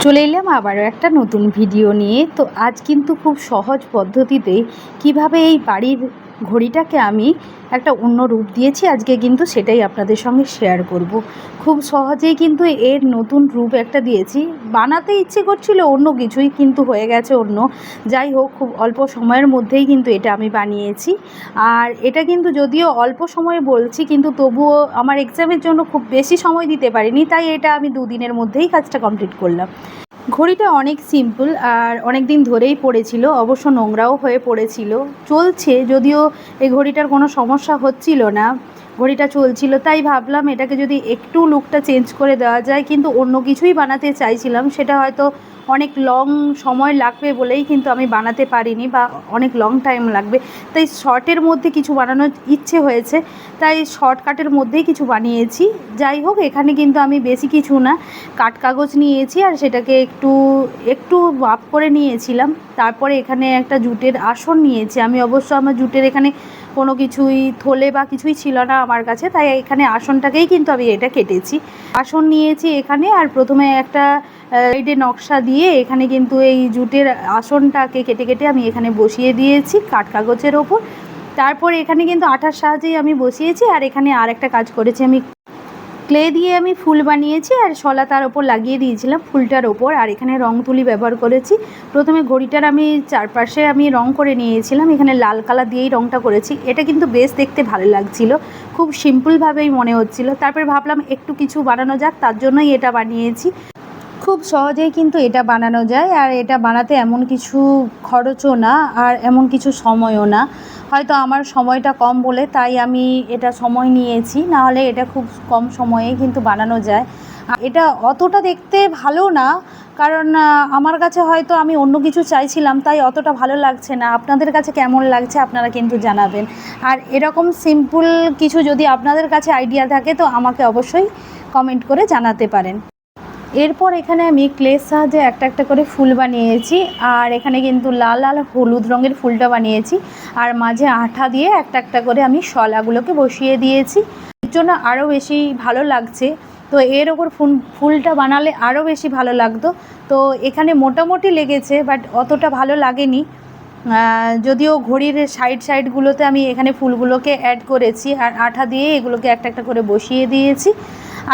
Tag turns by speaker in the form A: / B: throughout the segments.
A: চলে এলাম আবারও একটা নতুন ভিডিও নিয়ে। তো আজ কিন্তু খুব সহজ পদ্ধতিতে কিভাবে এই বাড়ির ঘড়িটাকে আমি একটা অন্য রূপ দিয়েছি, আজকে কিন্তু সেটাই আপনাদের সঙ্গে শেয়ার করব। খুব সহজেই কিন্তু এর নতুন রূপ একটা দিয়েছি। বানাতে ইচ্ছে করছিল অন্য কিছুই, কিন্তু হয়ে গেছে অন্য। যাই হোক, খুব অল্প সময়ের মধ্যেই কিন্তু এটা আমি বানিয়েছি। আর এটা কিন্তু যদিও অল্প সময় বলছি, কিন্তু তবুও আমার এক্সামের জন্য খুব বেশি সময় দিতে পারিনি, তাই এটা আমি 2 দিনের মধ্যেই কাজটা কমপ্লিট করলাম। ঘড়িটা অনেক সিম্পল আর অনেক দিন ধরেই পড়েছিল, অবশ্য নোংরাও হয়ে পড়েছিল। চলছে, যদিও এই ঘড়িটার কোনো সমস্যা হচ্ছিল না, ঘড়িটা চলছিল। তাই ভাবলাম এটাকে যদি একটু লুকটা চেঞ্জ করে দেওয়া যায়, কিন্তু অন্য কিছুই বানাতে চাইছিলাম, সেটা হয়তো অনেক লং সময় লাগবে বলেই কিন্তু আমি বানাতে পারিনি, বা অনেক লং টাইম লাগবে। তাই শর্টের মধ্যে কিছু বানানোর ইচ্ছে হয়েছে, তাই শর্টকাটের মধ্যেই কিছু বানিয়েছি। যাই হোক, এখানে কিন্তু আমি বেশি কিছু না, কাঠ কাগজ নিয়েছি আর সেটাকে একটু একটু মাপ করে নিয়েছিলাম। তারপরে এখানে একটা জুটের আসন নিয়েছি আমি। অবশ্য আমার জুটের এখানে কোনো কিছুই থলে বা কিছুই ছিল না আমার কাছে, তাই এখানে আসনটাকেই কিন্তু আমি এটা কেটেছি। আসন নিয়েছি এখানে, আর প্রথমে একটা সাইডে নকশা দিয়ে এখানে কিন্তু এই জুটের আসনটাকে কেটে কেটে আমি এখানে বসিয়ে দিয়েছি কাঠ কাগজের ওপর। তারপর এখানে কিন্তু আঠার সাহায্যেই আমি বসিয়েছি। আর এখানে আর একটা কাজ করেছি, আমি ক্লে দিয়ে আমি ফুল বানিয়েছি আর শলা তার ওপর লাগিয়ে দিয়েছিলাম ফুলটার ওপর। আর এখানে রং তুলি ব্যবহার করেছি। প্রথমে ঘড়িটার আমি চারপাশে আমি রং করে নিয়েছিলাম, এখানে লাল কালার দিয়েই রংটা করেছি। এটা কিন্তু বেশ দেখতে ভালো লাগছিল, খুব সিম্পলভাবেই মনে হচ্ছিল। তারপর ভাবলাম একটু কিছু বানানো যাক, তার জন্যই এটা বানিয়েছি। খুব সহজেই কিন্তু এটা বানানো যায়, আর এটা বানাতে এমন কিছু খরচও না আর এমন কিছু সময়ও না। হয়তো আমার সময়টা কম বলে তাই আমি এটা সময় নিয়েছি, নাহলে এটা খুব কম সময়েই কিন্তু বানানো যায়। এটা অতটা দেখতে ভালো না, কারণ আমার কাছে হয়তো আমি অন্য কিছু চাইছিলাম, তাই অতটা ভালো লাগছে না। আপনাদের কাছে কেমন লাগছে আপনারা কিন্তু জানাবেন। আর এরকম সিম্পল কিছু যদি আপনাদের কাছে আইডিয়া থাকে, তো আমাকে অবশ্যই কমেন্ট করে জানাতে পারেন। এরপর এখানে আমি ক্লের সাহায্যে একটা একটা করে ফুল বানিয়েছি, আর এখানে কিন্তু লাল আর হলুদ রঙের ফুলটা বানিয়েছি, আর মাঝে আঠা দিয়ে একটা একটা করে আমি শলাগুলোকে বসিয়ে দিয়েছি। এর জন্য আরও বেশি ভালো লাগছে। তো এর ওপর ফুলটা বানালে আরও বেশি ভালো লাগতো। তো এখানে মোটামুটি লেগেছে, বাট অতটা ভালো লাগেনি। যদিও ঘড়ির সাইডগুলোতে আমি এখানে ফুলগুলোকে অ্যাড করেছি, আর আঠা দিয়ে এগুলোকে একটা একটা করে বসিয়ে দিয়েছি।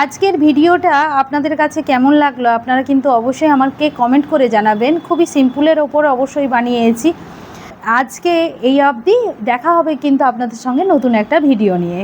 A: আজকের ভিডিওটা আপনাদের কাছে কেমন লাগলো আপনারা কিন্তু অবশ্যই আমাকে কমেন্ট করে জানাবেন। খুবই সিম্পলের ওপর অবশ্যই বানিয়েছি। আজকে এই অবধি, দেখা হবে কিন্তু আপনাদের সঙ্গে নতুন একটা ভিডিও নিয়ে।